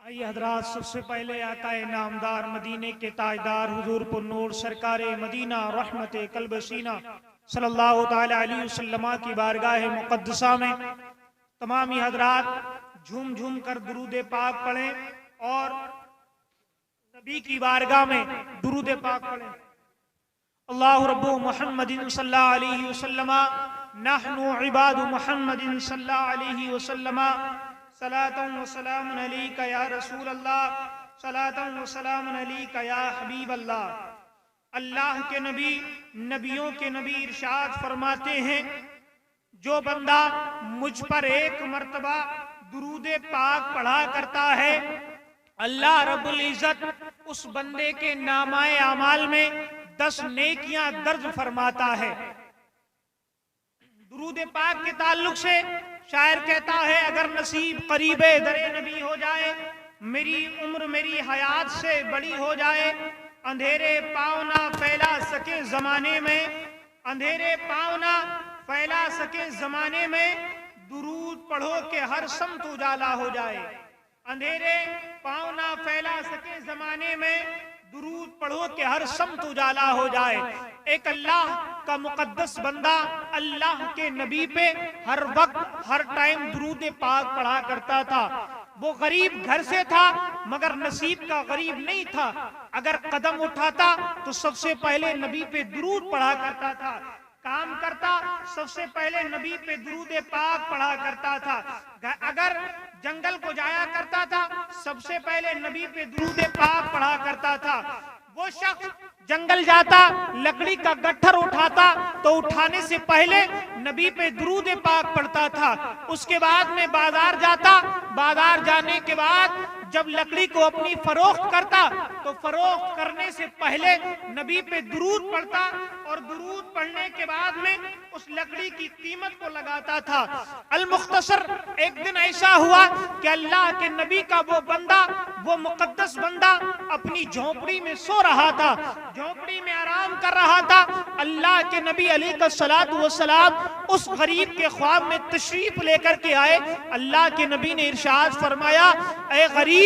आइए हजरात, सबसे पहले आता है नामदार मदीने के ताजदार हुजूर पुन्नूर सरकार मदीना रहमत कल्ब सीना सल्लल्लाहु ताला अलैहि वसल्लम की बारगाह मुक़द्दसा में तमाम ही हजरात झूम झूम कर दुरूद पाक पढ़ें और नबी की बारगाह में दुरूद पाक पढ़ें। अल्लाहु रब्बु मुहम्मदिन सल्लल्लाहु अलैहि वसल्लम नहनु इबादु मुहम्मदिन सल्लल्लाहु अलैहि वसल्लम सलातन व सलामुन अलैका या रसूल अल्लाह, सलातन व सलामुन अलैका या हबीब अल्लाह। अल्लाह के नबी नबियों के नबी इरशाद फरमाते हैं, जो बंदा मुझ पर एक मर्तबा दुरूद पाक पढ़ा करता है, अल्लाह रब्बुल इज्जत उस बंदे के नामाए अमाल में 10 नेकियां दर्ज फरमाता है। दुरूद पाक के ताल्लुक से शायर कहता है, अगर नसीब करीबे दरे नबी हो जाए, मेरी उम्र मेरी हयात से बड़ी हो जाए, अंधेरे पाँव ना फैला सके जमाने में, अंधेरे पाँव ना फैला सके जमाने में, दुरूद पढ़ो के हर समत उजाला हो जाए। अंधेरे पाँव ना फैला सके जमाने में, दुरूद पढ़ो के हर समत उजाला हो जाए। एक अल्लाह का मुकद्दस बंदा अल्लाह के नबी पे हर वक्त हर टाइम दुरूद पाक पढ़ा करता था। वो गरीब घर से था मगर नसीब का गरीब नहीं था। अगर कदम उठाता तो सबसे पहले नबी पे दुरूद पढ़ा करता था। काम करता सबसे पहले नबी पे दुरूद पाक पढ़ा करता था। अगर जंगल को जाया करता था सबसे पहले नबी पे दुरूद पाक पढ़ा करता था। वो शख्स जंगल जाता, लकड़ी का गट्ठर उठाता तो उठाने से पहले नबी पे दुरूद पाक पढ़ता था। उसके बाद में बाजार जाता, बाजार जाने के बाद जब लकड़ी को अपनी फरोख्त करता तो फरोख्त करने से पहले नबी पे दुरूद पढ़ता और दुरूद पढ़ने के बाद में उस लकड़ी की कीमत को लगाता था। अल मुख्तसर, एक दिन ऐसा हुआ कि अल्लाह के नबी का वो बंदा, वो मुकद्दस बंदा अपनी झोपड़ी में सो रहा था, झोपड़ी में आराम कर रहा था। अल्लाह के नबी अलैहिस्सलातु वस्सलाम उस गरीब के ख्वाब में तशरीफ लेकर के आए। अल्लाह के नबी ने इरशाद फरमाया, ऐ गरीब,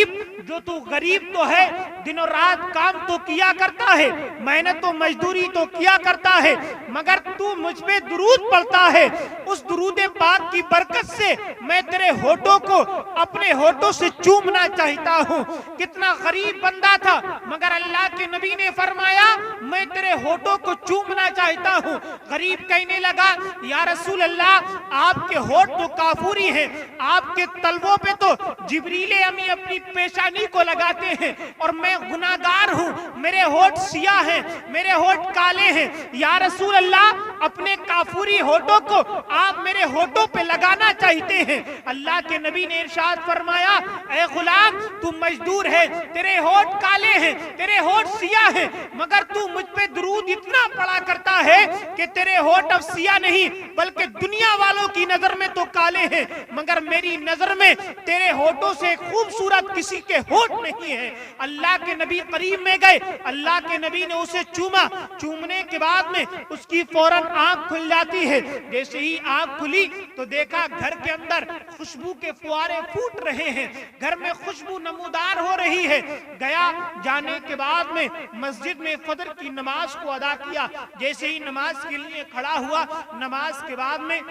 जो तू गरीब तो है, दिनों रात काम तो किया करता है, मेहनत तो मजदूरी तो किया करता है, मगर तू मुझ पे दुरूद पढ़ता है। उस दुरूद पाक की बरकत से मैं तेरे होठों को अपने होठों से चूमना चाहता हूँ। कितना गरीब बंदा था मगर अल्लाह के नबी ने फरमाया, मैं तेरे होठों को चूमना चाहता हूँ। गरीब कहने लगा, या रसूल अल्लाह, आपके होठ तो काफूरी हैं, आपके तलवों पे तो जिब्रीले अमी अपनी पेशानी को लगाते हैं और मैं गुनाहगार हूँ, मेरे होठ सियाह हैं, मेरे होठ काले हैं। या रसूल अल्लाह, अपने काफूरी होठों को आप मेरे होठों पे लगाना चाहते हैं। अल्लाह के नबी ने इरशाद फरमाया, ऐ गुलाम, तू मजदूर है, तेरे होठ काले हैं, तेरे होठ सियाह हैं, मगर तू मुझ पे दुरूद इतना पढ़ा करता है कि तेरे होठ अब सियाह नहीं बल्कि दुनिया वालों की नजर में तो काले हैं, मगर मेरी नजर में तेरे होठों से खूबसूरत किसी के होठ नहीं है। अल्लाह के नबी करीब में गए, अल्लाह के नबी ने उसे चूमा। चूमने के बाद में उसकी फौरन आंख खुल जाती है। जैसे ही आंख खुली तो देखा घर के अंदर खुशबू के फुआरे फूट रहे हैं, घर में खुशबू नमूदार हो रही है। गया, जाने के बाद में मस्जिद में फजर की नमाज को अदा किया। जैसे ही नमाज के लिए खड़ा हुआ, नमाज के बाद में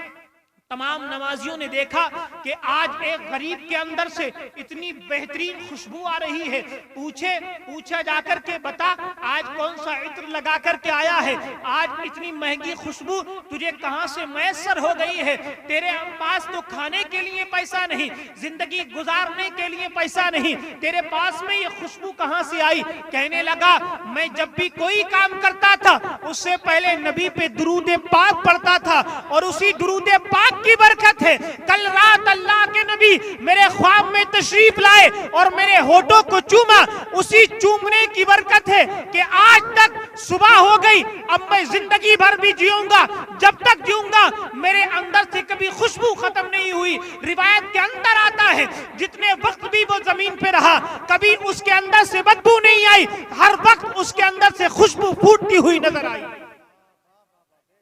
तमाम नमाजियों ने देखा कि आज एक गरीब के अंदर से इतनी बेहतरीन खुशबू आ रही है। पूछा जाकर के बता आज कौन सा इत्र लगा करके आया है, आज इतनी महंगी खुशबू तुझे कहां से मैसर हो गई है? तेरे पास तो खाने के लिए पैसा नहीं, जिंदगी गुजारने के लिए पैसा नहीं, तेरे पास में ये खुशबू कहां से आई? कहने लगा मैं जब भी कोई काम करता था उससे पहले नबी पे दुरूद पाक पढ़ता था, और उसी दुरूद पाक की बरकत है कल रात अल्लाह के नबी मेरे ख्वाब में तशरीफ लाए और मेरे होठों को चूमा। उसी चूमने की बरकत है कि आज तक सुबह हो गई, अब मैं जिंदगी भर भी जीऊंगा, जब तक जीऊंगा मेरे अंदर से कभी खुशबू खत्म नहीं हुई। रिवायत के अंदर आता है जितने वक्त भी वो जमीन पे रहा कभी उसके अंदर से बदबू नहीं आई, हर वक्त उसके अंदर से खुशबू फूटती हुई नजर आई।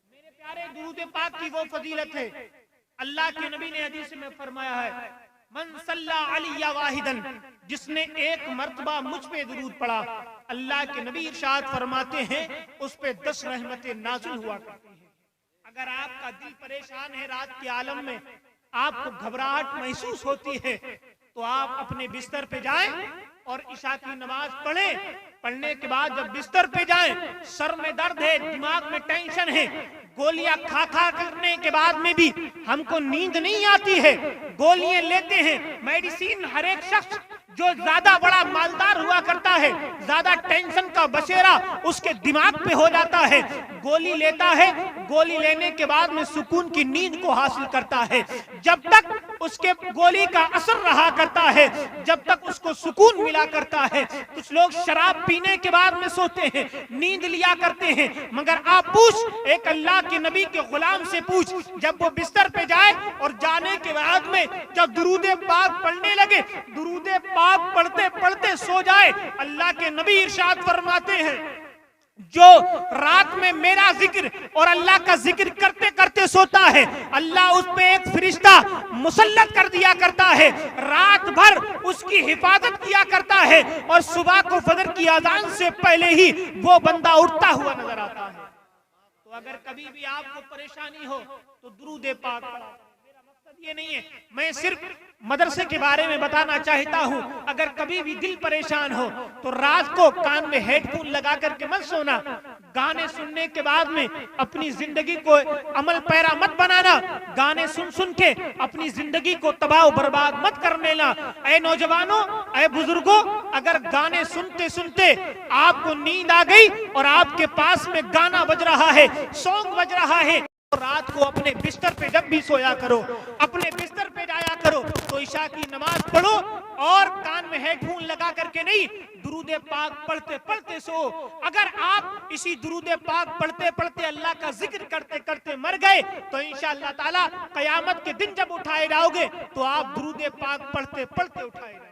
मेरे प्यारे दुरूद पाक की वो फजीलत है। अल्लाह के नबी ने हदीस में फरमाया है मन सल्ला अलैया वाहिदन, जिसने एक मर्तबा मुझ पे दुरूद पढ़ा, अल्लाह के नबी इरशाद फरमाते हैं उस पे 10 रहमतें नाज़िल हुआ करती हैं। अगर आपका दिल परेशान है, रात के आलम में आपको घबराहट महसूस होती है, तो आप अपने बिस्तर पे जाएं और इशा की नमाज पढ़ें। पढ़ने के बाद जब बिस्तर पे जाएं, सर में दर्द है, दिमाग में टेंशन है, गोलियां खा करने के बाद में भी हमको नींद नहीं आती है, गोलियां लेते हैं। मेडिसिन हर एक शख्स जो ज्यादा बड़ा मालदार हुआ करता है, ज्यादा टेंशन का बसेरा उसके दिमाग पे हो जाता है, गोली लेता है, गोली लेने के बाद में सुकून की नींद को हासिल करता है। जब तक उसके गोली का असर रहा करता है, जब तक उसको सुकून मिला करता है। कुछ लोग शराब पीने के बाद में सोते हैं, नींद लिया करते हैं, मगर आप पूछ एक अल्लाह के नबी के गुलाम से पूछ, जब वो बिस्तर पे जाए और जाने के बाद में जब दुरूद पाक पढ़ने लगे, दुरूद पाक पढ़ते पढ़ते सो जाए, अल्लाह के नबी इरशाद फरमाते हैं जो रात में मेरा जिक्र और अल्लाह का जिक्र करते करते सोता है, अल्लाह उस पे एक फरिश्ता मुसल्लत कर दिया करता है, रात भर उसकी हिफाजत किया करता है, और सुबह को फजर की अजान से पहले ही वो बंदा उठता हुआ नजर आता है। तो अगर कभी भी आपको परेशानी हो तो दुरूद पाक पढ़ो। मेरा मकसद ये नहीं है, मैं सिर्फ मदरसे के बारे में बताना चाहता हूँ। अगर कभी भी दिल परेशान हो तो रात को कान में हेडफोन लगा करके मत सोना, गाने सुनने के बाद में अपनी जिंदगी को अमल पैरा मत बनाना, गाने सुन सुन के अपनी जिंदगी को तबाह बर्बाद मत कर लेना। ऐ नौजवानों, ऐ बुजुर्गों, अगर गाने सुनते सुनते आपको नींद आ गई और आपके पास में गाना बज रहा है, सॉन्ग बज रहा है, तो रात को अपने बिस्तर पे जब भी सोया करो, अपने बिस्तर पे जाया करो तो इशा की नमाज पढ़ो और कान में हेडफोन लगा करके नहीं, दुरूद पाक पढ़ते पढ़ते सो। अगर आप इसी दुरूद पाक पढ़ते पढ़ते अल्लाह का जिक्र करते करते मर गए तो इंशाअल्लाह ताला कयामत के दिन जब उठाए जाओगे तो आप दुरूद पाक पढ़ते पढ़ते उठाए जाओगे।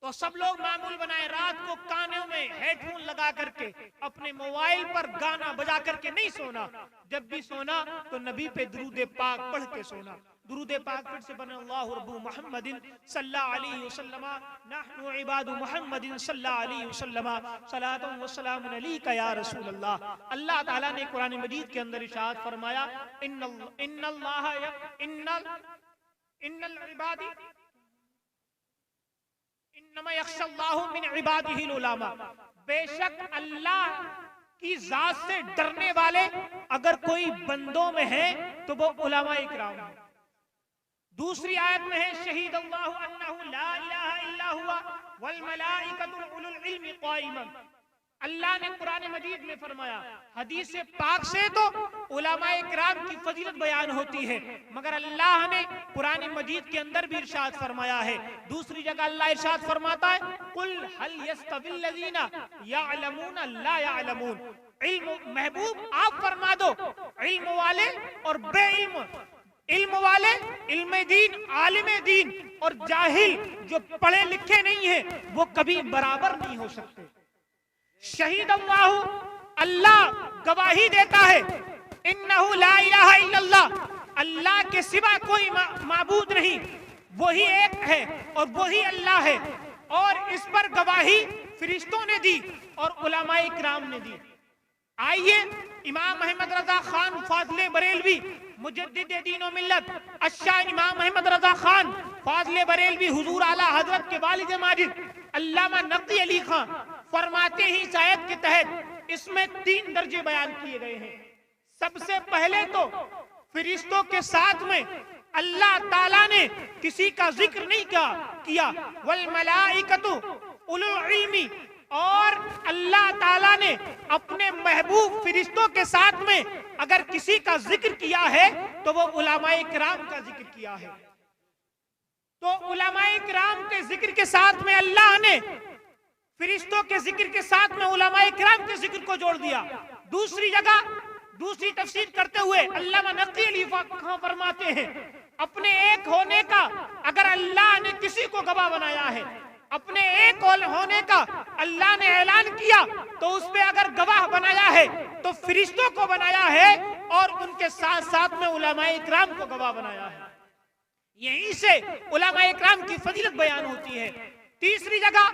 तो सब लोग मामूल बनाए रात को कानों में हेडफोन लगा करके अपने मोबाइल पर गाना बजा करके नहीं सोना। जब भी सोना तो नबी पे दुरूद पाक पढ़ के सोना। दुरूद पाक फिर से बने अल्लाहु रब्बु मुहम्मदिन सल्लल्लाहु अलैहि वसल्लम नहनु इबादु मुहम्मदिन सल्लल्लाहु अलैहि वसल्लम सलातु व सलामुन अलैका या रसूल अल्लाह। अल्लाह ताला ने कुरान मजीद के अंदर इरशाद फरमाया इन्नल इबादी बेशक अल्लाह की जात से डरने वाले अगर कोई बंदों में है तो वो उलमा इकराम है। दूसरी आयत में है शहीद अल्लाहु अन्नहु ला इलाहा इल्ला हुवा वल मलाइकतु उलुल इल्मी क़ाइमन। अल्लाह ने कुरान मजीद में फरमाया, हदीस पाक से तो उलमा इकराम की फजीलत बयान होती है, मगर अल्लाह ने कुरान मजीद के अंदर भी इरशाद फरमाया है। दूसरी जगह अल्लाह इरशाद फरमाता है कुल हल यस्तविल लज़ीना यअलमून ला यअलमून, इल्म महबूब आप फरमा दो, इल्म वाले और बेइल्म, इल्म वाले इल्म दीन आलिम दीन और जाहिल जो पढ़े लिखे नहीं है वो कभी बराबर नहीं हो सकते। शहीद अल्लाह, अल्लाह गवाही देता है, इन्नहु ला इलाहा इल्लल्लाह, अल्लाह के सिवा कोई माबूद नहीं, वही एक है और वही अल्लाह है। और इस पर गवाही फरिश्तों ने दी और उलमाए इकराम ने दी। आइए इमाम अहमद रजा खान फाजले बरेलवी मुजद्दिद दीन व मिल्लत अशाह इमाम अहमद रजा खान फाजले बरेलवी हुजूर आला हजरत के वालिद माजिद अल्लामा नक़ी अली खान फरमाते ही इस आयत के तहत इसमें 3 दर्जे बयान किए गए हैं। सबसे पहले तो फरिश्तों के साथ में अल्लाह ताला ने किसी का जिक्र नहीं किया, वल मलाइकतु उलुल इल्मी, और अल्लाह ताला ने अपने महबूब फरिश्तों के साथ में अगर किसी का जिक्र किया है तो वो उलमाए किराम का जिक्र किया है। तो उलमाए किराम के जिक्र के साथ में अल्लाह ने फरिश्तों के जिक्र के साथ में उलमाए किराम के जिक्र को जोड़ दिया। दूसरी जगह दूसरी तफसीर करते हुए अल्लामा नक़ी अली खां फरमाते हैं, अपने एक होने का अगर अल्लाह ने किसी को गवाह बनाया है, अपने एक होने का अल्लाह ने ऐलान किया तो उस पे अगर गवाह बनाया है तो फरिश्तों को बनाया है और उनके साथ साथ में उलमाए इकराम को गवाह बनाया है। यहीं से उलमाए इकराम की फजीलत बयान होती है। तीसरी जगह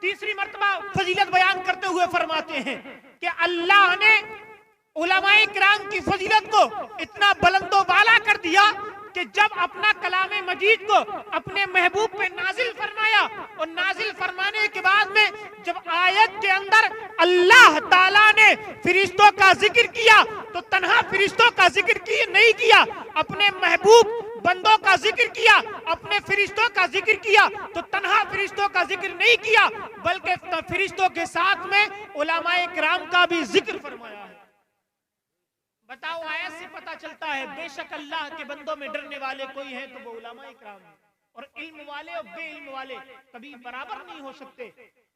तीसरी मर्तबा फजीलत बयान करते हुए फरमाते हैं कि अल्लाह ने उलमाए इकराम की फजीलत को इतना बुलंदो बाला कर दिया कि जब अपना कलामे मजीद को अपने महबूब पे नाजिल फरमाया और नाजिल फरमाने के बाद में जब आयत के अंदर अल्लाह ताला ने फरिश्तों का जिक्र किया तो तन्हा फरिश्तों का जिक्र नहीं किया, अपने महबूब बंदों का जिक्र किया, अपने फरिश्तों का जिक्र किया तो तन्हा फरिश्तों का जिक्र नहीं किया बल्कि फरिश्तों के साथ में उलमाए किराम का भी जिक्र फरमाया है। बताओ, आयत से पता चलता है बेशक अल्लाह के बंदों में डरने वाले कोई है तो वो उलमाए इकराम है, और इल्म वाले और बेइल्म वाले कभी बराबर नहीं हो सकते।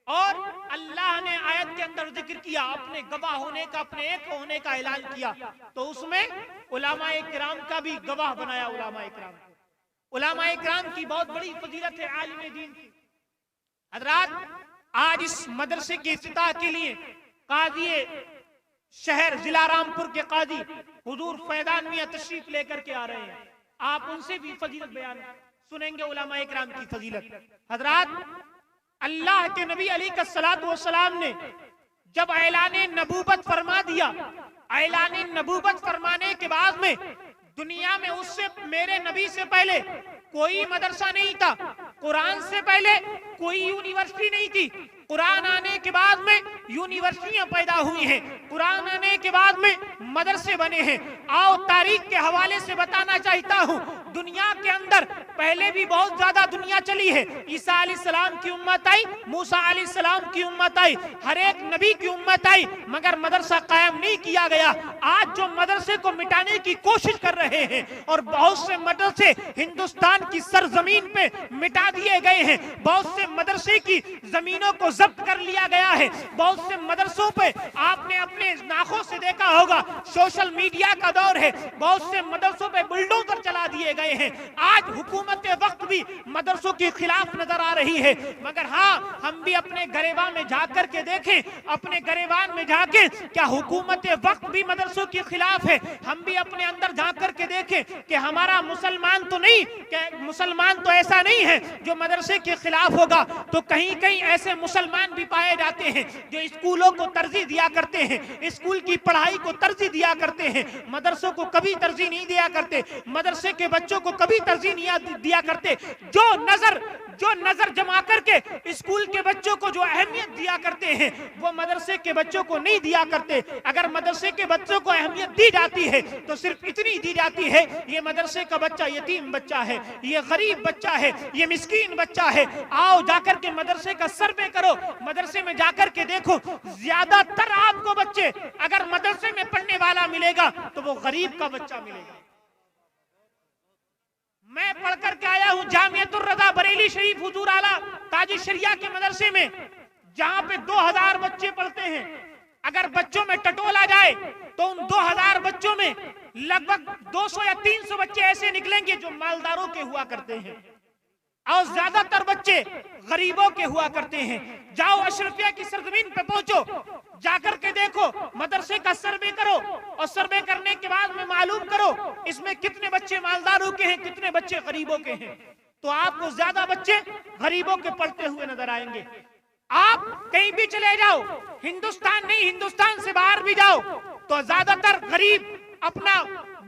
और अल्लाह ने आयत के अंदर जिक्र किया, अपने गवाह होने का, अपने एक होने का ऐलान किया तो उसमें उलमाए इकराम का भी गवाह बनाया। उलमाए इकराम को, उलमाए इकराम की बहुत बड़ी फजीलत है आलिम दीन की। हजरात, आज इस मदरसे की इफ्तिताह के लिए काजी शहर जिला रामपुर के काजी हुजूर फैजान मियां तशरीफ लेकर के आ रहे हैं। आप उनसे भी फजीलत बयान सुनेंगे, उलमाए इकराम की फजीलत। हजरात, अल्लाह के नबी अलैहिस्सलातु वस्सलाम ने जब ऐलाने नबूवत फरमा दिया, ऐलाने नबूवत फरमाने के बाद में दुनिया में उससे मेरे नबी से पहले कोई मदरसा नहीं था, कुरान से पहले कोई यूनिवर्सिटी नहीं थी, कुरान आने के बाद में यूनिवर्सिटियां पैदा हुई हैं, कुरान आने के बाद में मदरसे बने हैं। आओ तारीख के हवाले से बताना चाहता हूँ, दुनिया के अंदर पहले भी बहुत ज्यादा दुनिया चली है। ईसा अलैहिस्सलाम की उम्मत आई, मूसा अलैहिस्सलाम की उम्मत आई, हर एक नबी की उम्मत आई, मगर मदरसा कायम नहीं किया गया। आज जो मदरसे को मिटाने की कोशिश कर रहे हैं और बहुत से मदरसे हिंदुस्तान की सरजमीन पे मिटा दिए गए हैं, बहुत से मदरसे की जमीनों को जब्त कर लिया गया है, बहुत से मदरसों पे आपने अपने नाखों से देखा होगा, सोशल मीडिया का दौर है, बहुत से मदरसों पे बुलडोजर चला दिए गए हैं। आज हुकूमत वक्त भी मदरसों के खिलाफ नजर आ रही है, मगर हाँ, हम भी अपने गरेबान में जाकर के देखें, अपने गरेबान में जाके क्या हुकूमत वक्त भी मदरसों के खिलाफ है? हम भी अपने अंदर जाकर के देखें कि हमारा मुसलमान तो नहीं, क्या मुसलमान तो ऐसा नहीं है जो मदरसे के खिलाफ होगा। तो कहीं कहीं ऐसे मुसलमान भी पाए जाते हैं जो स्कूलों को तरजीह दिया करते हैं, स्कूल की पढ़ाई को तरजीह दिया करते हैं, मदरसों को कभी तरजीह नहीं दिया करते, मदरसे के बच्चों को कभी तरजीह नहीं दिया करते। जो नजर जमा करके स्कूल के बच्चों को जो अहमियत दिया करते हैं वो मदरसे के बच्चों को नहीं दिया करते। अगर मदरसे के बच्चों को अहमियत दी जाती है तो सिर्फ इतनी दी जाती है, ये मदरसे का बच्चा यतीम बच्चा है, ये गरीब बच्चा है, ये मिस्कीन बच्चा है। आओ जाकर के मदरसे का सर्वे करो, मदरसे में जाकर के देखो, ज्यादातर आपको बच्चे अगर मदरसे में पढ़ने वाला मिलेगा तो वो गरीब का बच्चा मिलेगा। मैं पढ़ करके आया हूं जामियतुर रज़ा बरेली शरीफ हुजूर आला ताज शरिया के मदरसे में, जहां पे 2000 बच्चे पढ़ते हैं। अगर बच्चों में टटोल आ जाए तो उन 2000 बच्चों में लगभग 200 या 300 बच्चे ऐसे निकलेंगे जो मालदारों के हुआ करते हैं और ज्यादातर बच्चे गरीबों के हुआ करते हैं। जाओ अशरफिया की सरजमीन पे पहुंचो, जाकर के देखो, मदरसे का सर्वे करो और सर्वे करने के बाद में मालूम करो इसमें कितने बच्चे मालदारों के हैं, कितने बच्चे गरीबों के हैं। तो आपको ज्यादा बच्चे गरीबों के पढ़ते हुए नजर आएंगे। आप कहीं भी चले जाओ, हिंदुस्तान नहीं हिंदुस्तान से बाहर भी जाओ, तो ज्यादातर गरीब अपना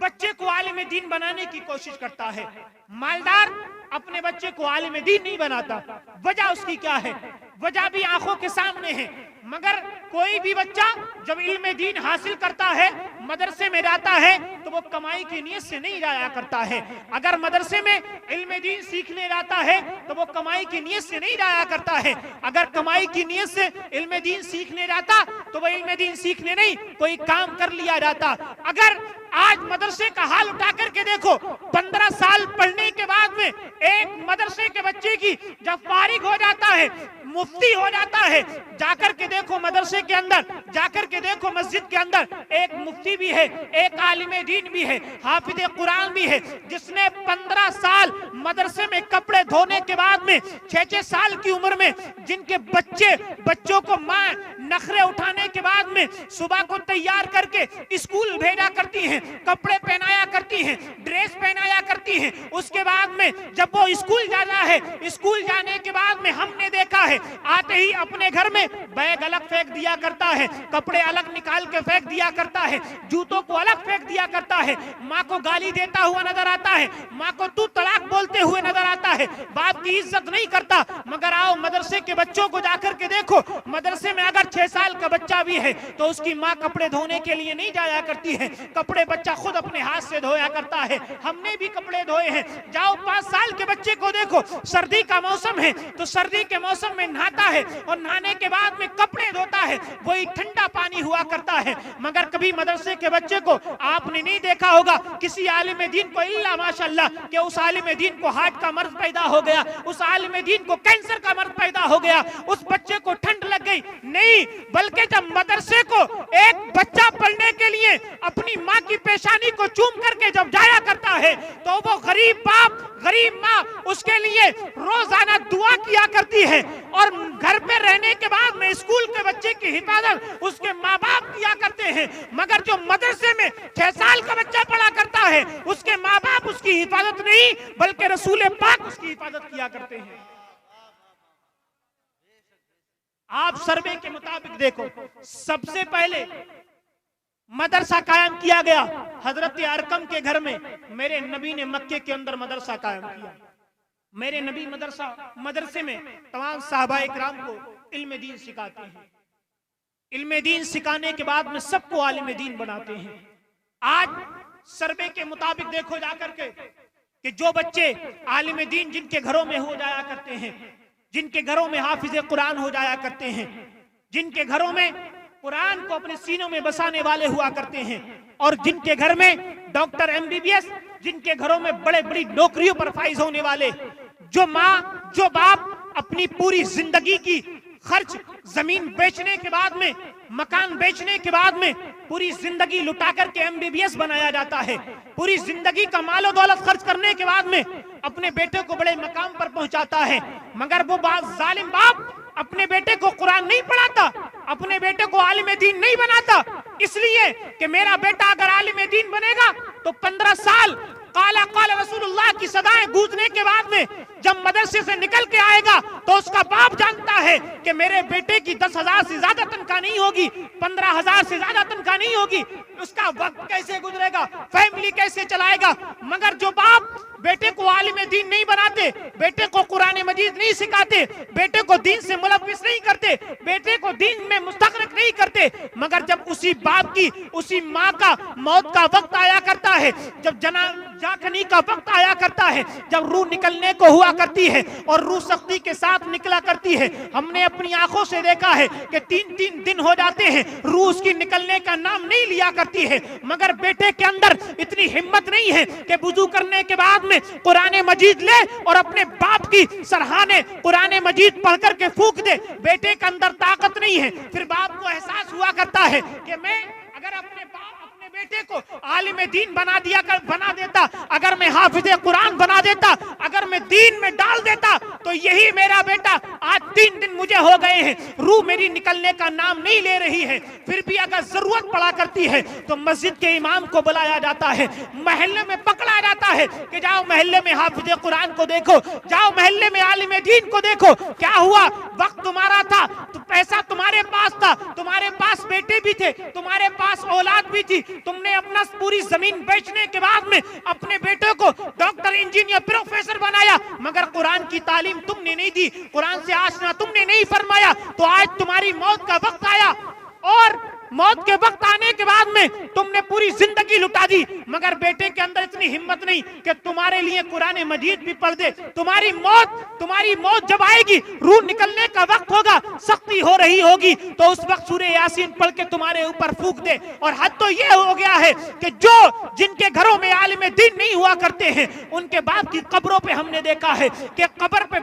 बच्चे को आलिम दीन बनाने की कोशिश करता है, मालदार अपने बच्चे को आलिम दीन नहीं बनाता। वजह उसकी क्या है? वजह भी आंखों के सामने है। मगर कोई भी बच्चा जब इल्म दीन हासिल करता है, मदरसे में जाता है, तो वो कमाई की नीयत से नहीं जाया करता है। अगर मदरसे में इल्म दीन सीखने जाता है तो वो कमाई की नीयत से नहीं जाया करता है। अगर कमाई की नीयत से इल्म दीन सीखने जाता तो वो इल्म दीन सीखने नहीं, कोई काम कर लिया जाता। अगर आज मदरसे का हाल उठा करके देखो, 15 साल पढ़ने के बाद में एक मदरसे के बच्चे की जब फारिग हो जाता है, मुफ्ती हो जाता है, जाकर के देखो मदरसे के अंदर, जाकर के देखो मस्जिद के अंदर एक मुफ्ती भी है, एक आलिम दीन भी है, हाफिज कुरान भी है, जिसने 15 साल मदरसे में कपड़े धोने के बाद में 6-6 साल की उम्र में जिनके बच्चों को माँ नखरे उठाने के बाद में सुबह को तैयार करके स्कूल भेजा करती हैं, कपड़े पहनाया करती हैं, ड्रेस पहनाया करती हैं। उसके बाद में जब वो स्कूल जाना है, स्कूल जाने के बाद में हमने देखा है आते ही अपने घर में बैग अलग फेंक दिया करता है, कपड़े अलग निकाल के फेंक दिया करता है, जूतों को अलग फेंक दिया करता है, माँ को गाली देता हुआ नजर आता है, माँ को तू तलाक बोलते हुए नजर आता है, बाप की इज्जत नहीं करता। मगर आओ मदरसे के बच्चों को जाकर के देखो, मदरसे में अगर 6 साल का बच्चा भी है तो उसकी माँ कपड़े धोने के लिए नहीं जाया करती है, कपड़े बच्चा खुद अपने हाथ से धोया करता है। हमने भी कपड़े धोए हैं। जाओ 5 साल के बच्चे को देखो, सर्दी का मौसम है तो सर्दी के मौसम में नहाता है और नहाने के बाद में कपड़े धोता है, वही ठंडा पानी हुआ करता है। मगर कभी मदरसे के बच्चे को आपने नहीं देखा होगा किसी आलिम दीन को, इल्ला माशाअल्लाह कि उस आलिम दीन को हार्ट का मर्ज पैदा हो गया, उस आलिम दीन को कैंसर का मर्ज पैदा हो गया, उस बच्चे को ठंड लग गई, नहीं। बल्कि जब मदरसे को एक बच्चा पढ़ने के लिए अपनी माँ की पेशानी को चूम करके जब जाया करता है तो वो गरीब बाप गरीब माँ उसके लिए रोजाना दुआ किया करती है, और घर पे रहने के बाद में स्कूल के बच्चे की हिफाजत उसके माँ बाप किया करते हैं। मगर जो मदरसे में 6 साल का बच्चा पढ़ा करता है उसके माँ बाप उसकी हिफाजत नहीं बल्कि रसूल पाक उसकी हिफाजत किया करते हैं। आप सर्वे के मुताबिक देखो, सबसे पहले मदरसा कायम किया गया हजरत अरकम के घर में। मेरे नबी ने मक्के के अंदर मदरसा कायम किया। मेरे नबी मदरसे में तमाम साहबा इकराम को इल्म दीन सिखाते हैं। इल्म दीन सिखाने के बाद में सबको आलिम दीन बनाते हैं। आज सर्वे के मुताबिक देखो जाकर के कि जो बच्चे आलिम दीन जिनके घरों में हो जाया करते हैं, जिनके घरों में हाफिज कुरान हो जाया करते हैं, जिनके घरों में कुरान को अपने सीनों में बसाने वाले हुआ करते हैं, और जिनके घर में डॉक्टर MBBS, जिनके घरों में बड़े बड़ी नौकरियों पर फाइज होने वाले, जो माँ जो बाप अपनी पूरी जिंदगी की खर्च जमीन बेचने के बाद में, मकान बेचने के बाद में पूरी जिंदगी लुटा करके MBBS बनाया जाता है, पूरी जिंदगी का मालो दौलत खर्च करने के बाद में अपने बेटे को बड़े मकाम पर पहुंचाता है। मगर वो जालिम बाप अपने बेटे को कुरान नहीं पढ़ाता, अपने बेटे को आलिम दीन नहीं बनाता, इसलिए कि मेरा बेटा अगर आलिम दीन बनेगा तो 15 साल काला काला रसूलुल्लाह की सदाएं गूंजने के बाद में जब मदरसे से निकल के आएगा तो उसका बाप जानता है कि मेरे बेटे की 10,000 से ज्यादा तनख्वाह नहीं होगी, 15,000 से ज्यादा तनख्वाह नहीं होगी, उसका वक्त कैसे गुजरेगा, फैमिली कैसे चलाएगा। मगर जो बाप बेटे को आलिम दीन नहीं बनाते, बेटे को कुरान मजीद नहीं सिखाते, बेटे को दीन से मुलव्विस नहीं करते, बेटे को दीन में मुस्तगरक नहीं करते, मगर जब उसी बाप की उसी माँ का मौत का वक्त आया करता है, जब झांकने का वक्त आया करता है, जब रूह निकलने को हुआ करती है और रूह सख्ती के साथ निकला करती है। हमने अपनी आंखों से देखा है कि 3-3 दिन हो जाते हैं, रूह उसकी निकलने का नाम नहीं लिया करती है। मगर बेटे के अंदर इतनी हिम्मत नहीं है कि वुजू करने के बाद में कुरान मजीद ले और अपने बाप की सरहाने कुरान मजीद पढ़ करके फूंक दे। बेटे के अंदर ताकत नहीं है। फिर बाप को एहसास हुआ करता है कि मैं अगर अपने बेटे को आलिम दीन बना देता, अगर मैं हाफिज कुरान बना देता, अगर मैं दीन में डाल देता, तो यही मेरा बेटा। आज 3 दिन मुझे हो गए हैं, रूह मेरी निकलने का नाम नहीं ले रही है। फिर भी अगर जरूरत पड़ा करती है तो मस्जिद के इमाम को बुलाया जाता है, महल्ले में पकड़ा जाता है कि जाओ महल्ले में हाफिज कुरान को देखो, जाओ महल्ले में आलिम दीन को देखो। क्या हुआ? वक्त तुम्हारा था, तो पैसा तुम्हारे पास था, तुम्हारे पास बेटे भी थे, तुम्हारे पास औलाद भी थी। तुमने अपना पूरी जमीन बेचने के बाद में अपने बेटे को डॉक्टर, इंजीनियर, प्रोफेसर बनाया, मगर कुरान की तालीम तुमने नहीं दी, कुरान से आशना तुमने नहीं फरमाया। तो आज तुम्हारी मौत का वक्त आया और मौत के वक्त आने के बाद में तुमने पूरी जिंदगी लुटा दी, मगर बेटे के अंदर इतनी हिम्मत नहीं कि तुम्हारे लिए कुरान मजीद भी पढ़ दे। तुम्हारी मौत जब आएगी, रूह निकलने का वक्त होगा, सख्ती हो रही होगी, तो उस वक्त सूरह यासीन पढ़ के तुम्हारे ऊपर फूंक दे। और हद तो ये हो गया है कि जिनके घरों में आलिम दीन नहीं हुआ करते हैं, उनके बाप की कब्रों पे हमने देखा है कि कब्र पे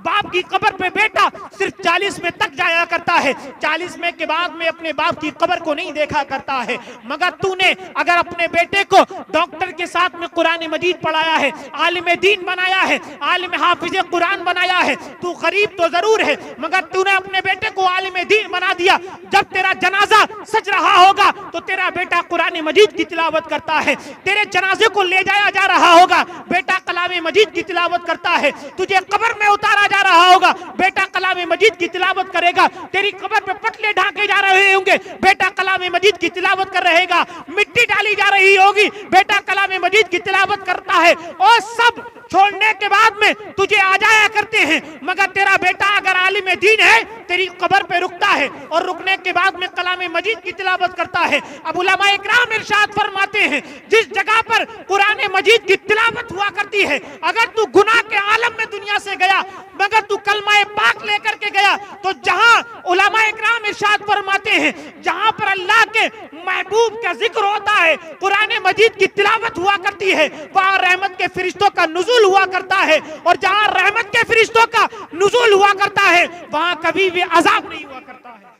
बाप की कब्र पे बेटा सिर्फ 40 में तक जाया करता है, 40 में के बाद में अपने बाप की कब्र को नहीं देखा करता है। मगर तूने अगर अपने बेटे को डॉक्टर के साथ में कुरान मजीद पढ़ाया है, आलिम दीन बनाया है, आलिम हाफिज कुरान बनाया है, तू गरीब तो जरूर है, मगर तूने अपने बेटे को आलिम दीन बना दिया। जब तेरा जनाजा सज रहा होगा तो तेरा बेटा कुरान मजीद की तिलावत करता है, तेरे जनाजे को ले जाया जा रहा होगा, बेटा कलाम मजीद की तिलावत करता है, तुझे कब्र में उतारा जा रहा होगा, बेटा कलाम मजीद की तिलावत करेगा, तेरी कब्र पे पटले ढांके जा रहे होंगे, बेटा कलाम मजीद की तिलावत कर रहेगा, मिट्टी डाली जा रही होगी, बेटा कलाम मजीद की तिलावत करता है। और सब छोड़ने के बाद में तुझे आ जाया करते हैं, मगर तेरा बेटा अगर आलिम दीन है, तेरी कब्र पे रुकता है और रुकने के बाद में कलाम मजीद की तिलावत करता है। अब उलमा इकराम इरशाद फरमाते हैं, जिस जगह पर कुरान मजीद की तिलावत हुआ करती है, अगर तू गुनाह के आलम में दुनिया से गया, मगर तू कलमा पाक लेकर के गया, तो जहां उलमा इकराम इरशाद फरमाते हैं, जहां पर अल्लाह के महबूब का जिक्र होता है, कुरान मजीद की तिलावत हुआ करती है, वहां रहमत के फरिश्तों का नुज़ूल हुआ करता है। और जहां रहमत के फरिश्तों का नुज़ूल हुआ करता है, वहां कभी भी अजाब नहीं हुआ करता है।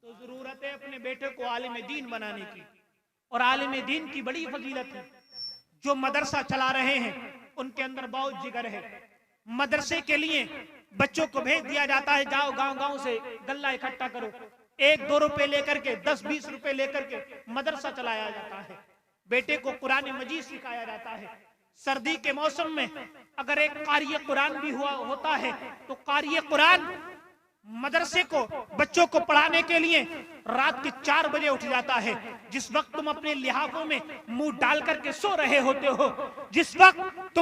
तो जरूरत है अपने बेटे को आलिम दीन बनाने की, और आलिम दीन की बड़ी फजीलत है। जो मदरसा चला रहे हैं उनके अंदर बहुत जिगर है। मदरसे के लिए बच्चों को भेज दिया जाता है, जाओ गांव-गांव से गल्ला इकट्ठा करो, 1-2 रुपए लेकर के, 10-20 रुपए लेकर के मदरसा चलाया जाता है। बेटे को कुरान मजीद सिखाया जाता है। सर्दी के मौसम में अगर एक कारी कुरान भी होता है, तो कारी कुरान मदरसे को बच्चों को पढ़ाने के लिए रात के 4 बजे उठ जाता है। जिस वक्त तुम अपने लिहाफों में मुंह डाल करके सो रहे होते हो, जिस वक्त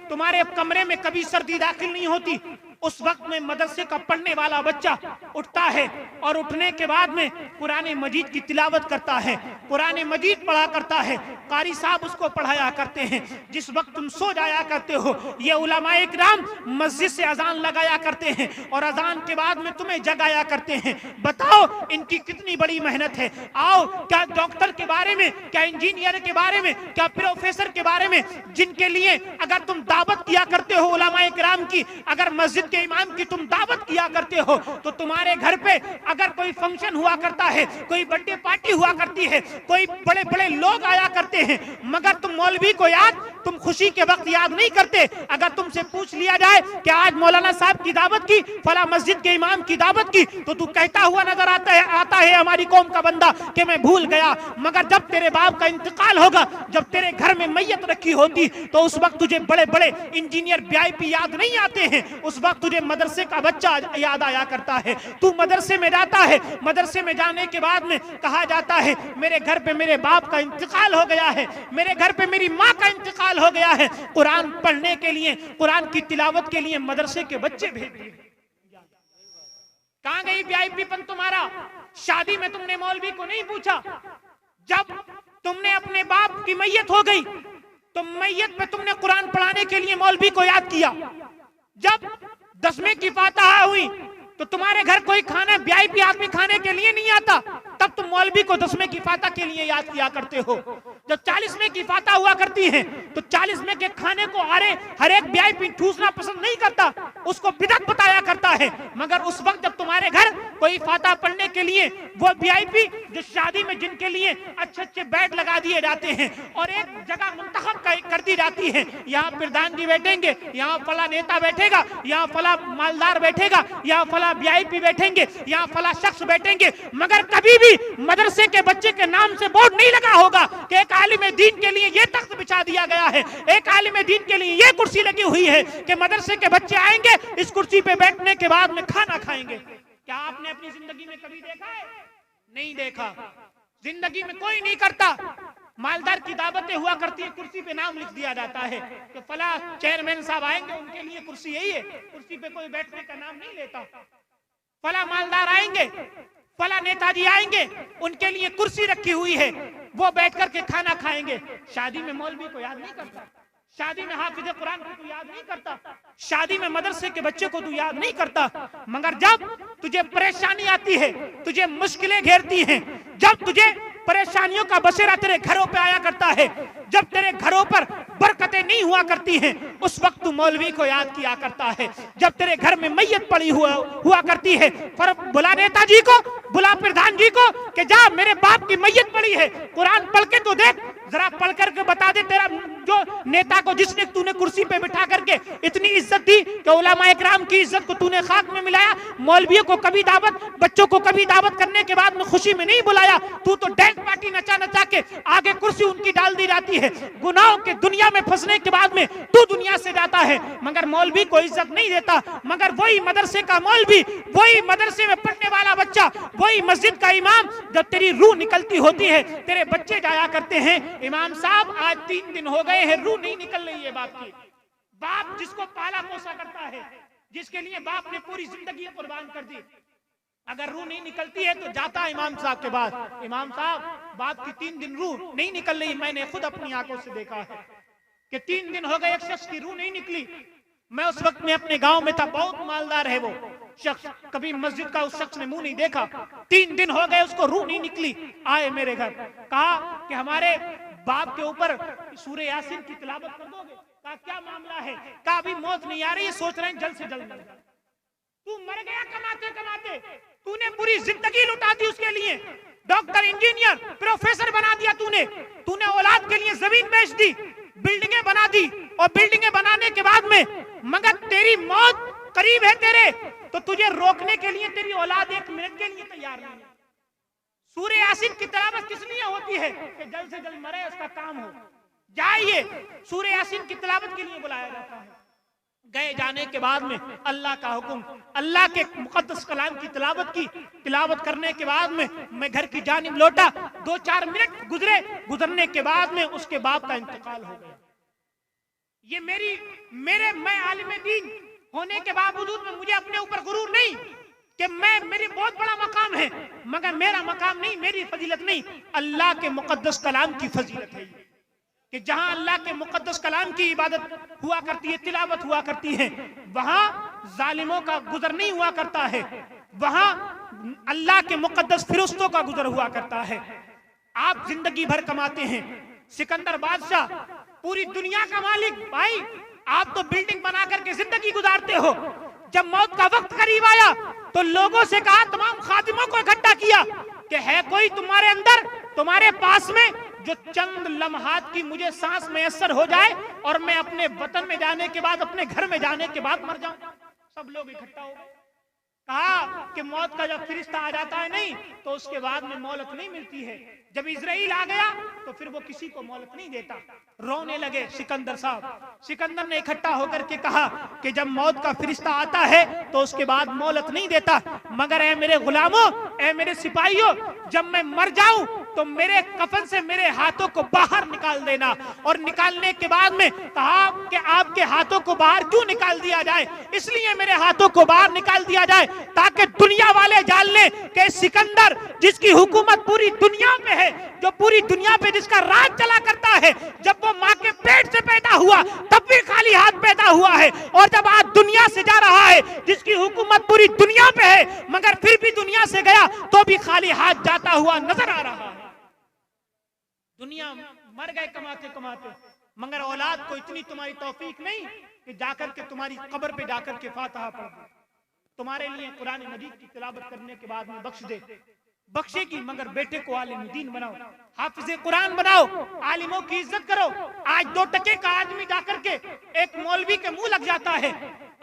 तुम्हारे कमरे में कभी सर्दी दाखिल नहीं होती, उस वक्त में मदरसे का पढ़ने वाला बच्चा उठता है और उठने के बाद में कुरान मजीद की तिलावत करता है, कुरान मजीद पढ़ा करता है, कारी साहब उसको पढ़ाया करते हैं। जिस वक्त तुम सो जाया करते हो, ये उलमाए इकराम मस्जिद से अजान लगाया करते हैं और अजान के बाद में तुम्हें जगाया करते हैं। बताओ इनकी कितनी बड़ी मेहनत है। आओ, क्या डॉक्टर के बारे में, क्या इंजीनियर के बारे में, क्या प्रोफेसर के बारे में, जिनके लिए अगर तुम दावत किया करते हो उलमाए इकराम की, अगर मस्जिद के इमाम की तुम दावत किया करते हो, तो तुम्हारे घर पे अगर कोई फंक्शन हुआ करता है, कोई बर्थडे पार्टी हुआ करती है, कोई बड़े बड़े लोग आया करते हैं, मगर तुम मौलवी को तुम खुशी के वक्त याद नहीं करते। अगर तुमसे पूछ लिया जाए कि आज मौलाना साहब की दावत की, फला मस्जिद के इमाम की दावत की, तो तू कहता हुआ नजर आता है हमारी कौम का बंदा कि मैं भूल गया। मगर जब तेरे बाप का इंतकाल होगा, जब तेरे घर में मैयत रखी होती, तो उस वक्त तुझे बड़े बड़े इंजीनियर VIP याद नहीं आते हैं, उस वक्त तुझे मदरसे का बच्चा याद आया करता है। तू मदरसे में जाता है, मदरसे में जाने के बाद में कहा जाता है मेरे घर पे मेरे बाप का इंतकाल हो गया है, मेरे घर पे मेरी माँ का इंतकाल हो गया है। कुरान पढ़ने के लिए, कुरान की तिलावत के लिए मदरसे के बच्चे भेज दिए। कहां गई VIP पन तुम्हारा? शादी में तुमने मौलवी को नहीं पूछा, जब तुमने अपने बाप की मैयत हो गई तो मैयत पे तुमने कुरान पढ़ाने के लिए मौलवी को याद किया। जब 10वें की फातिहा हुई तो तुम्हारे घर कोई खाना वीआईपी आदमी खाने के लिए नहीं आता, तब तुम मौलवी को 10वें की फातिहा के लिए याद किया करते हो। जब 40वें की फातिहा हुआ करती है तो 40वें के खाने को हर एक वीआईपी ठूसना पसंद नहीं करता, उसको बिदअत बताया करता है। मगर उस वक्त जब तुम्हारे घर कोई फातिहा पढ़ने के लिए वो वीआईपी जो शादी में जिनके लिए अच्छे अच्छे बेड लगा दिए जाते हैं और एक जगह मुंतखब कर दी जाती है, यहाँ प्रधान जी बैठेंगे, यहाँ फला नेता बैठेगा, यहाँ फला मालदार बैठेगा, यहाँ फला वीआईपी बैठेंगे, यहाँ फला शख्स बैठेंगे, मगर कभी भी मदरसे के बच्चे के नाम से बोर्ड नहीं लगा होगा कि एक आलिम दीन के लिए ये तख्त बिछा दिया गया है, एक आलिम दीन के लिए ये कुर्सी लगी हुई है कि मदरसे के बच्चे आएंगे इस कुर्सी पे बैठने के बाद में खाना खाएंगे। क्या आपने अपनी जिंदगी में कभी देखा है? नहीं देखा। जिंदगी में कोई नहीं करता। मालदार की दावतें हुआ करती है, कुर्सी पे नाम लिख दिया जाता है कि फला चेयरमैन साहब आएंगे उनके लिए कुर्सी यही है, कुर्सी पे कोई बैठने का नाम नहीं लेता। फला मालदार आएंगे, फला नेताजी आएंगे, उनके लिए कुर्सी रखी हुई है, वो बैठ करके खाना खाएंगे। शादी में मौलवी को याद नहीं करता, शादी में हाफिज कुरान को तू याद नहीं करता, शादी में मदरसे के बच्चे को तू याद नहीं करता। मगर जब तुझे परेशानी आती है, तुझे मुश्किलें घेरती हैं, जब तुझे परेशानियों का बसेरा तेरे घरों पे आया करता है, जब तेरे घरों पर बरकतें नहीं हुआ करती हैं, उस वक्त तू मौलवी को याद किया करता है। जब तेरे घर में मैयत पड़ी हुआ करती है, पर बुला नेताजी को, बुला प्रधान जी को कि जा मेरे बाप की मैयत पड़ी है, कुरान पढ़ के तो देख, जरा पढ़ करके बता दे तेरा जो नेता को जिसने तूने कुर्सी पे बिठा करके इतनी इज्जत दी कि उलमा इकराम की इज्जत को तूने खाक में मिलाया, मौलवियों को कभी दावत, बच्चों को कभी दावत करने के बाद में खुशी में नहीं बुलाया, तू तो डांस पार्टी नचा नचा के आगे कुर्सी उनकी डाल दी जाती है। गुनाहों के दुनिया में फंसने के बाद में तू दुनिया से जाता है, मगर मौलवी को इज्जत नहीं देता। मगर वही मदरसे का मौलवी, वही मदरसे में पढ़ने वाला बच्चा, वही मस्जिद का इमाम, जब तेरी रूह निकलती होती है, तेरे बच्चे जाया करते हैं, इमाम साहब आज 3 दिन हो गए हैं, रूह नहीं निकल रही है बाप की। बाप जिसको पाला पोसा करता है, जिसके लिए बाप ने पूरी जिंदगी कुर्बान कर दी, अगर रूह नहीं निकलती है तो जाता है इमाम साहब के बाद, इमाम साहब बाप की 3 दिन रूह नहीं निकल रही। मैंने खुद अपनी आंखों से देखा है कि 3 दिन हो गए एक शख्स की रूह नहीं निकली। मैं उस वक्त में अपने गांव में था, बहुत मालदार है वो शख्स, कभी मस्जिद का उस शख्स ने मुंह नहीं देखा। 3 दिन हो गए उसको रूह नहीं निकली। आए मेरे घर, कहा कि हमारे बाप के ऊपर सूरह यासीन की तिलावत कर दोगे? कहा क्या मामला है? कहा अभी मौत नहीं आ रही है, सोच रहे हैं जल्द से जल्द मर जाए। तू मर गया कमाते कमाते, तूने पूरी जिंदगी लुटा दी उसके लिए, डॉक्टर, इंजीनियर, प्रोफेसर बना दिया तूने औलाद के लिए जमीन बेच दी, बिल्डिंगें बना दी, और बिल्डिंगें बनाने के बाद में मगर तेरी मौत करीब है तेरे, तो तुझे रोकने के लिए तेरी औलाद 1 मिनट के लिए तैयार नहीं है। सूरह यासीन की तिलावत किस लिए होती है? कि जल्द से जल्द मरे, उसका काम हो जाइए। सूरह यासीन की तिलावत के लिए बुलाया जाता है। गए जाने के बाद में अल्लाह का हुक्म, अल्लाह के मुकद्दस कलाम की तिलावत की, तिलावत करने के बाद में मैं घर की जानिब लौटा, 2-4 मिनट गुजरे, गुजरने के बाद में उसके बाप का इंतकाल हो गया। ये मैं आलिम दीन होने के बावजूद में मुझे अपने ऊपर गुरूर नहीं कि मेरी बहुत बड़ा मकाम है, मगर मेरा मकाम नहीं, मेरी फजीलत नहीं, अल्लाह के मुकद्दस कलाम की फजीलत है कि जहां अल्लाह के मुकद्दस कलाम की इबादत हुआ करती है, तिलावत हुआ करती है, वहां जालिमों का गुजर नहीं हुआ करता है, वहां अल्लाह के मुकद्दस फिरिश्तों का गुजर हुआ करता है। आप जिंदगी भर कमाते हैं, सिकंदर बादशाह पूरी दुनिया का मालिक, भाई आप तो बिल्डिंग बना करके जिंदगी गुजारते हो। जब मौत का वक्त करीब आया तो लोगों से कहा, तमाम खादिमों को इकट्ठा किया कि है कोई तुम्हारे अंदर, तुम्हारे पास में जो चंद लम्हात की मुझे सांस मैसर हो जाए और मैं अपने वतन में जाने के बाद, अपने घर में जाने के बाद मर जाऊं। सब लोग इकट्ठा हो गए। कहा कि मौत का जब फरिश्ता आ जाता है नहीं तो उसके बाद में मोहलत नहीं मिलती है। जब इजराइल आ गया तो फिर वो किसी को मोहलत नहीं देता। रोने लगे सिकंदर साहब। सिकंदर ने इकट्ठा होकर के कहा कि जब मौत का फरिश्ता आता है तो उसके बाद मोहलत नहीं देता, मगर ऐ मेरे गुलामों, ऐ मेरे सिपाहियों, जब मैं मर जाऊं तो मेरे कफन से मेरे हाथों को बाहर निकाल देना। और निकालने के बाद में कहा कि आपके हाथों को बाहर क्यों निकाल दिया जाए? इसलिए मेरे हाथों को बाहर निकाल दिया जाए ताकि दुनिया वाले जान लें कि सिकंदर, जिसकी हुकूमत पूरी दुनिया पे है, जो पूरी दुनिया पे जिसका राज चला करता है, जब वो माँ के पेट से पैदा हुआ तब भी खाली हाथ पैदा हुआ है, और जब आज दुनिया से जा रहा है, जिसकी हुकूमत पूरी दुनिया पे है मगर फिर भी दुनिया से गया तो भी खाली हाथ जाता हुआ नजर आ रहा है। दुनिया मर गए कमाते कमाते, मगर औलाद को इतनी तुम्हारी तौफीक नहीं कि जाकर के तुम्हारी कब्र पे जाकर के फातिहा पढ़ दे। तुम्हारे लिए कुरान मजीद की तिलावत करने के बाद में बख्शेगी, मगर बेटे को आलिम दीन बनाओ, हाफिज़े कुरान बनाओ, आलिमों की इज्जत करो। आज 2 टके का आदमी जाकर के एक मौलवी के मुंह लग जाता है।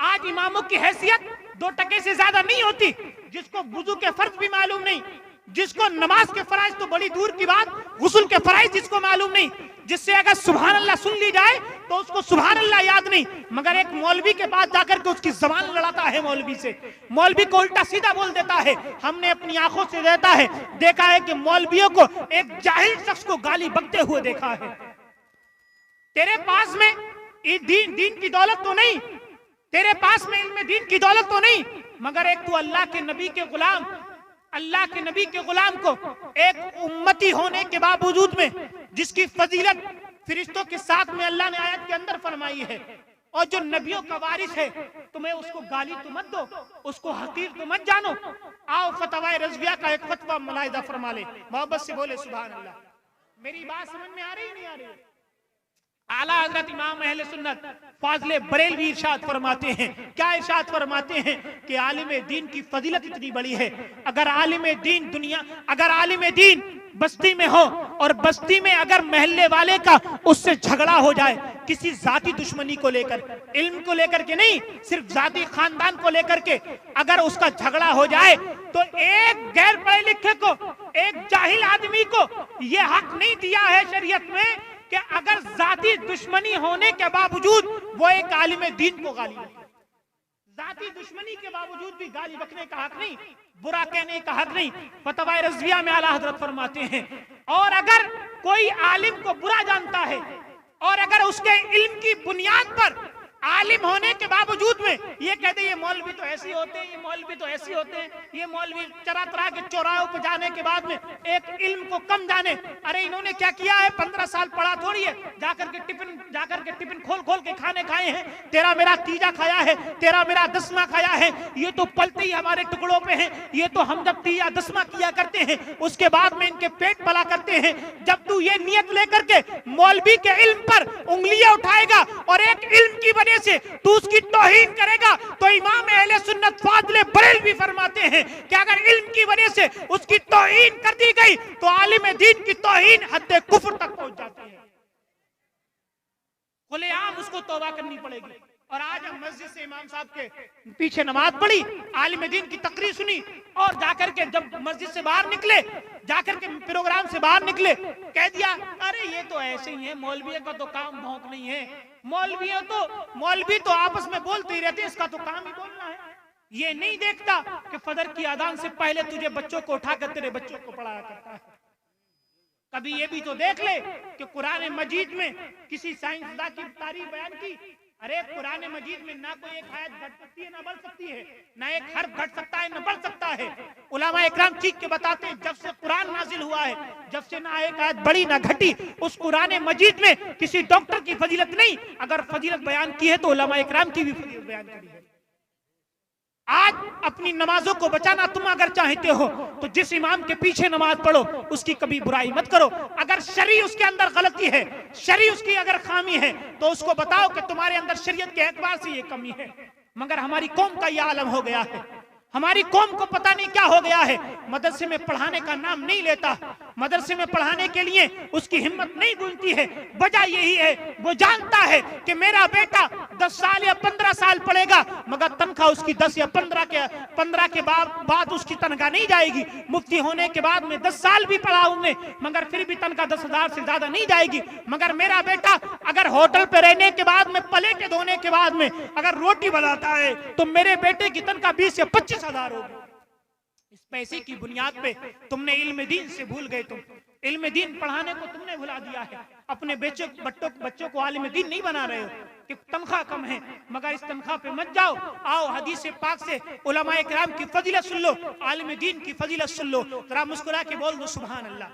आज इमामों की हैसियत 2 टके से ज्यादा नहीं होती, जिसको वुजू के फर्ज भी मालूम नहीं, जिसको नमाज के फराइज तो बड़ी दूर की बात, गुस्ल के फराइज जिसको मालूम नहीं, जिससे अगर सुभान अल्लाह सुन ली जाए तो उसको सुभान अल्लाह याद नहीं, मगर एक मौलवी के पास जाकर के उसकी जबान लड़ाता है मौलवी से, मौलवी को उल्टा सीधा बोल देता है। हमने अपनी आंखों से देखा है कि मौलवियों को एक जाहिल शख्स को गाली बकते हुए देखा है। तेरे पास में दीन की दौलत तो नहीं, तेरे पास में इल्म दीन की दौलत तो नहीं, मगर एक तू अल्लाह के नबी के गुलाम, अल्लाह के नबी के गुलाम को एक उम्मती होने के बावजूद में जिसकी फजीलत फरिश्तों के साथ में अल्लाह ने आयत के अंदर फरमाई है, और जो नबियों का वारिस है, तुम्हें उसको गाली तो मत दो, उसको हकीर तो मत जानो। आओ फतवा रज़विया का एक फतवा मुलाहिजा फरमा ले, मोहब्बत से बोले सुभान अल्लाह। मेरी बात समझ में आ रही नहीं आ रही? आला हजरत इमाम अहले सुन्नत फाज़िले बरेलवी इरशाद फरमाते हैं, क्या इरशाद फरमाते हैं कि आलिम दीन की फजीलत इतनी बड़ी है, अगर आलिम दीन बस्ती में हो और बस्ती में अगर महल्ले वाले का उससे झगड़ा हो जाए, किसी जाती दुश्मनी को लेकर, इल्म को लेकर के नहीं, सिर्फ जाती खानदान को लेकर के अगर उसका झगड़ा हो जाए, तो एक गैर पढ़े लिखे को, एक जाहिल आदमी को यह हक नहीं दिया है शरीयत में कि अगर जाती दुश्मनी होने के बावजूद वो एक आलिम दीन को गाली बके। जाती दुश्मनी के बावजूद भी गाली बकने का हक नहीं, बुरा कहने का हक नहीं। फतवा रज़विया में आला हजरत फरमाते हैं, और अगर कोई आलिम को बुरा जानता है और अगर उसके इल्म की बुनियाद पर आलिम होने के बावजूद में ये कहते ये मौलवी तो ऐसे होते हैं, ये मौलवी तो ऐसे होते हैं, ये मौलवी तरह तरह के चौराहों पर जाने के बाद में एक इल्म को कम जाने, अरे इन्होंने क्या किया है, 15 साल पढ़ा थोड़ी है, जाकर के टिफिन खोल खोल के खाने खाए हैं, तेरा मेरा तीजा खाया है, तेरा मेरा 10वां खाया है, ये तो पलते ही हमारे टुकड़ों पे हैं, ये तो हम जब तीजा 10वां किया करते हैं उसके बाद में इनके पेट पला करते हैं। जब तू ये नियत लेकर के मौलवी के इल्म पर उंगलियां उठाएगा और एक इल्म की वजह से तू उसकी तौहीन करेगा, तो इमाम अहले सुन्नत फाज़िले बरेलवी फरमाते हैं कि अगर इल्म की वजह से उसकी तौहीन कर दी गई तो आलिम दीन की तौहीन हद कुफ्र तक पहुंच जाती है, खुलेआम उसको तौबा करनी पड़ेगी। और आज हम मस्जिद से इमाम साहब के पीछे नमाज पढ़ी, आलिम दीन की तकरीर सुनी, और जाकर के जब मस्जिद से बाहर निकले, जाकर के प्रोग्राम से बाहर निकले, कह दिया अरे ये तो ऐसे ही है, मौलवी का तो काम भौंक नहीं है, मौलवी तो आपस में बोलते ही रहते, इसका तो काम ही बोलना है। ये नहीं देखता कि फजर की अजान से पहले तुझे बच्चों को उठाकर तेरे बच्चों को पढ़ाया करता है। कभी ये भी तो देख ले कि कुरान मजीद में किसी साइंसदान की तारीफ बयान की, अरे कुरान मजीद में ना कोई एक आयत घट सकती है ना बढ़ सकती है, ना एक हर्फ घट सकता है ना बढ़ सकता है। उलमा इकराम चीख के बताते हैं जब से कुरान नाजिल हुआ है, जब से ना एक आयत बढ़ी ना घटी, उस कुरान मजीद में किसी डॉक्टर की फजीलत नहीं, अगर फजीलत बयान की है तो उलमा इकराम की भी फजीलत बयान करी है। आज अपनी नमाजों को बचाना तुम अगर चाहते हो तो जिस इमाम के पीछे नमाज पढ़ो उसकी कभी बुराई मत करो। अगर शरी उसके अंदर गलती है, शरी उसकी अगर खामी है, तो उसको बताओ कि तुम्हारे अंदर शरीयत के एतबार से ये कमी है। मगर हमारी कौम का यह आलम हो गया है, हमारी कौम को पता नहीं क्या हो गया है, मदरसे में पढ़ाने का नाम नहीं लेता, मदरसे में पढ़ाने के लिए उसकी हिम्मत नहीं गूंजती है। वजह यही है, वो जानता है कि मेरा बेटा 10 साल या 15 साल पढ़ेगा, मगर तनख्वाह उसकी 10 या 15 के बाद उसकी तनख्वाह नहीं जाएगी। मुफ्ती होने के बाद में 10 साल भी पढ़ा उनने, मगर फिर भी तनख्वाह 10,000 से ज्यादा नहीं जाएगी। मगर मेरा बेटा अगर होटल पे रहने के बाद में, प्लेटें धोने के बाद में अगर रोटी बनाता है, तो मेरे बेटे की तनख्वाह 20 या 25,000 होगी। इस पैसे की बुनियाद पे तुमने इल्म दीन से भूल गए, तुम इल्म दीन पढ़ाने को तुमने भुला दिया है। अपने बच्चों को आलिम दीन नहीं बना रहे हो कि तनख्वाह कम है, मगर इस तनख्वाह पे मत जाओ। आओ हदीस पाक से उलमाए किराम की फजीलत सुन लो, आलिम दीन की फजीलत सुन लो। जरा मुस्कुरा के बोल दो सुभान अल्लाह।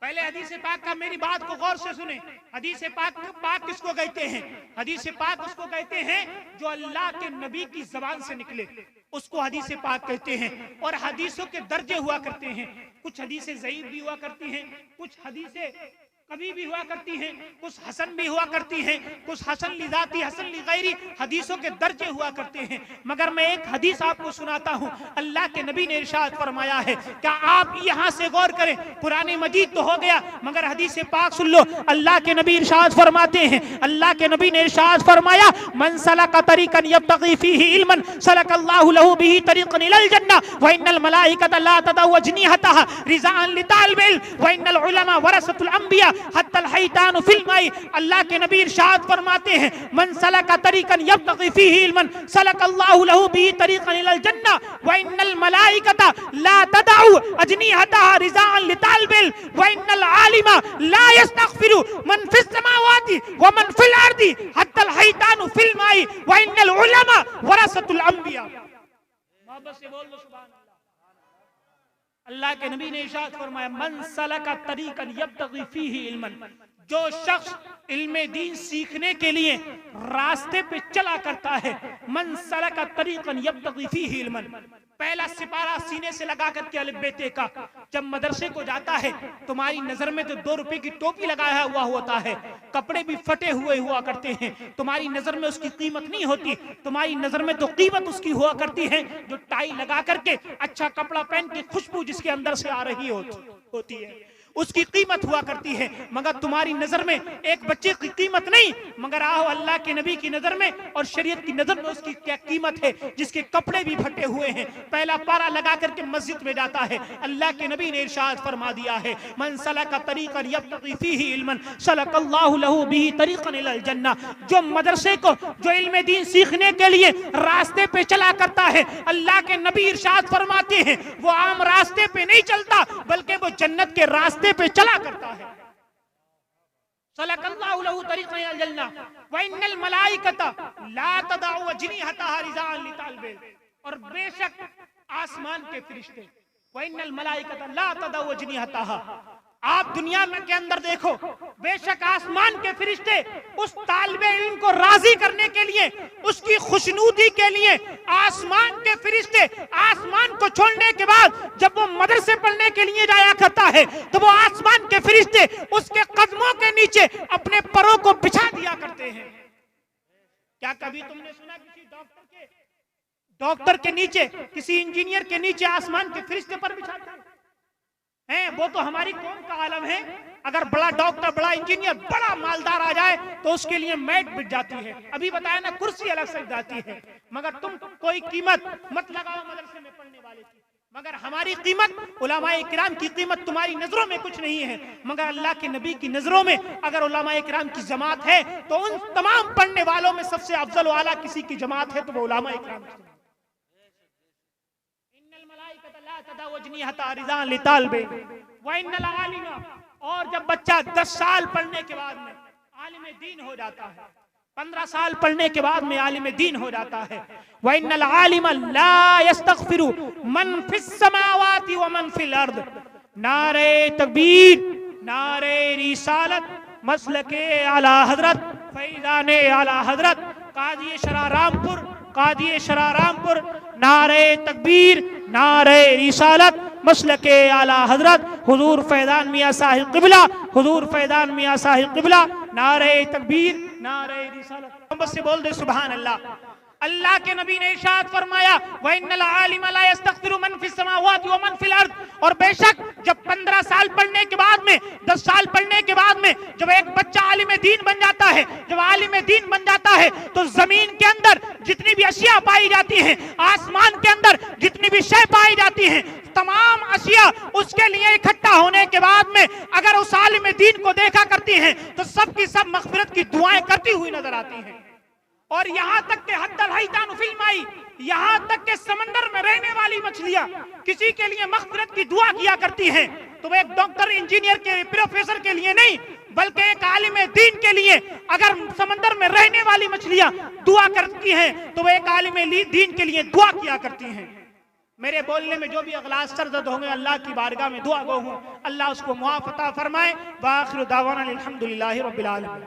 पहले हदीस पाक का मेरी बात को गौर से सुने। हदीस पाक किसको कहते हैं? हदीस पाक उसको कहते हैं जो अल्लाह के नबी की जबान से निकले, उसको हदीस पाक कहते हैं। और हदीसों के दर्जे हुआ करते हैं, कुछ हदीसें ज़ईफ भी हुआ करती हैं, कुछ हदीसें कभी भी हुआ करती हैं, कुछ हसन भी हुआ करती हैं, कुछ हसन लिजाती हसन लिगैरी हदीसों के दर्जे हुआ करते हैं। मगर मैं एक हदीस आपको सुनाता हूं। अल्लाह के नबी ने इरशाद फरमाया है, क्या आप यहां से गौर करें, कुरान मजीद तो हो गया मगर हदीस पाक सुन लो। अल्लाह के नबी इरशाद फरमाते हैं, अल्लाह के नबी ने इरशाद फरमाया, मन सलका तरीकन यब्तगी फीही इल्मन सलकल्लाहु लहू बिही तरीकन इलल जन्नह व इन्नल मलाइकता ला तदउ अजनिहतहा रिज़ाअन लितालिबिल इल्म व इन्नल उलमा वरसतुल अंबिया हत्तल हैतान फिल माई। अल्लाह के नबी इरशाद फरमाते हैं, मन सलका तरीकन यब्तगी फीही इल्मन सलकल्लाहु लहू बिही तरीकन इलल जन्नह व इन्नल मलाइकता ला तदउ अजनिहतहा रिज़ाअन लितालिबिल व इन्नल आलिमा ला यस्तगफिरु मन फिस समावाति व मन फिल अर्दी हत्तल हैतान फिल माई व इन्नल उलमा वरसतुल अंबिया। मोहब्बत से बोल दो सुभान अल्लाह। अल्लाह के नबी ने इरशाद फरमाया, मन सलका तरीकन यब्तगी फीही इल्मन, जो शख्स इल्म दीन सीखने के लिए रास्ते पे चला करता है, मन सलका तरीकन यब्तगी फीही इल्मन। पहला सिपारा सीने से लगा करके अलिफ बे ते का जब मदरसे को जाता है, तुम्हारी नजर में तो 2 रुपए की टोपी लगाया हुआ होता है, कपड़े भी फटे हुए हुआ करते हैं, तुम्हारी नजर में उसकी कीमत नहीं होती। तुम्हारी नजर में तो कीमत उसकी हुआ करती है जो टाई लगा करके अच्छा कपड़ा पहन के खुशबू जिसके अंदर से आ रही होती है, उसकी कीमत हुआ करती है। मगर तुम्हारी नजर में एक बच्चे की कीमत नहीं, मगर आओ अल्लाह के नबी की नजर में और शरीयत की नजर में उसकी क्या कीमत है, जिसके कपड़े भी फटे हुए हैं, पहला पारा लगा करके मस्जिद में जाता है। अल्लाह के नबी ने इरशाद फरमा दिया है, मन सलका तरीकन यब्तगी फीही इल्मन सलकल्लाहु लहू बिही तरीकन इलल जन्नह। जो मदरसे को, जो इल्म दीन सीखने के लिए रास्ते पे चला करता है, अल्लाह के नबी इरशाद फरमाते हैं वो आम रास्ते पे नहीं चलता, बल्कि वो जन्नत के रास्ते पे चला करता है। सलकल्लाहु लहू तरीकन इलल जन्नह व इन्नल मलाइकता ला तदउ अजनिहतहा रिज़ाअन लितालिबिल, और बेशक आसमान के फरिश्ते, व इन्नल मलाइकता ला तदउ अजनिहतहा। आप दुनिया में के अंदर देखो, बेशक आसमान के फरिश्ते उस तालिबे इल्म को राजी करने के लिए, उसकी खुशनुदी के लिए, आसमान के फरिश्ते आसमान को छोड़ने के बाद जब वो मदरसे पढ़ने के लिए जाया करता है, तो वो आसमान के फरिश्ते उसके कदमों के नीचे अपने परों को बिछा दिया करते हैं। क्या कभी तुमने सुना किसी डॉक्टर के नीचे, किसी इंजीनियर के नीचे आसमान के फरिश्ते पर बिछाते हैं? वो तो हमारी कौम का आलम है। अगर बड़ा डॉक्टर, बड़ा इंजीनियर, बड़ा मालदार आ जाए तो उसके लिए मैट बिछ जाती है, अभी बताया ना, कुर्सी अलग से जाती है। मगर तुम कोई कीमत मत लगाओ मदरसे में पढ़ने वाले की, मगर हमारी कीमत, उलमाए किराम की कीमत तुम्हारी नजरों में कुछ नहीं है, मगर अल्लाह के नबी की नजरों में अगर उलमाए किराम की जमात है तो उन तमाम पढ़ने वालों में सबसे अफजल वाला किसी की जमात है तो वो उलमाए किराम की। और जब बच्चा 10 साल पढ़ने के बाद में आलिम दीन हो जाता है, 15 साल पढ़ने के बाद में आलिम दीन हो जाता है, वइन्नल आलिमा ला यस्तगफिरु मन फिस समावाति व मन फिल अर्द। नारे तकबीर, नारे रिसालत, मसलके आला हजरत, फैजाने आला हजरत, काजी शरारामपुर, कादी शरारामपुर। नारे तकबीर, नारे रिसालत, मसलके आला हजरत, हुजूर फैजान मियां साहिब क़िबला, हुजूर फैजान मियां साहिब क़िबला। नारे तकबीर, नारे रिसालत। बस से बोल दे सुभान अल्लाह। अल्लाह के नबी ने इरशाद फरमाया, व इन्नल आलिमा ला यस्तगफिरु मन फिस समावाति व मन फिल अर्द। और बेशक जब 15 साल पढ़ने के बाद में, 10 साल पढ़ने के बाद में जब एक बच्चा आलिम दीन बन जाता है, जब आलिम दीन बन जाता है तो जमीन के अंदर जितनी भी अशिया पाई जाती हैं, आसमान के अंदर जितनी भी शय पाई जाती हैं, तमाम अशिया उसके लिए इकट्ठा होने के बाद में अगर उस आलिम दीन को देखा करती हैं तो सब की सब मग़फ़िरत की दुआएं करती हुई नजर आती हैं। और यहाँ तक के हद्दल हैतान फिल माई, यहाँ तक के समंदर में रहने वाली मछलियां किसी के लिए मग़फ़िरत की दुआ किया करती हैं। तो वो एक डॉक्टर, इंजीनियर के, प्रोफेसर के लिए नहीं, बल्कि एक आलिम दीन के लिए। अगर समंदर में रहने वाली मछलियां दुआ करती हैं तो वो एक आलिम दीन के लिए दुआ किया करती हैं। मेरे बोलने में जो भी अगलास सरदर्द होंगे, अल्लाह की बारगाह में दुआ गो हूं, अल्लाह उसको मुआफ़ अता फरमाए। व आखिर दावाना अल्हम्दुलिल्लाहि रब्बिल आलमीन।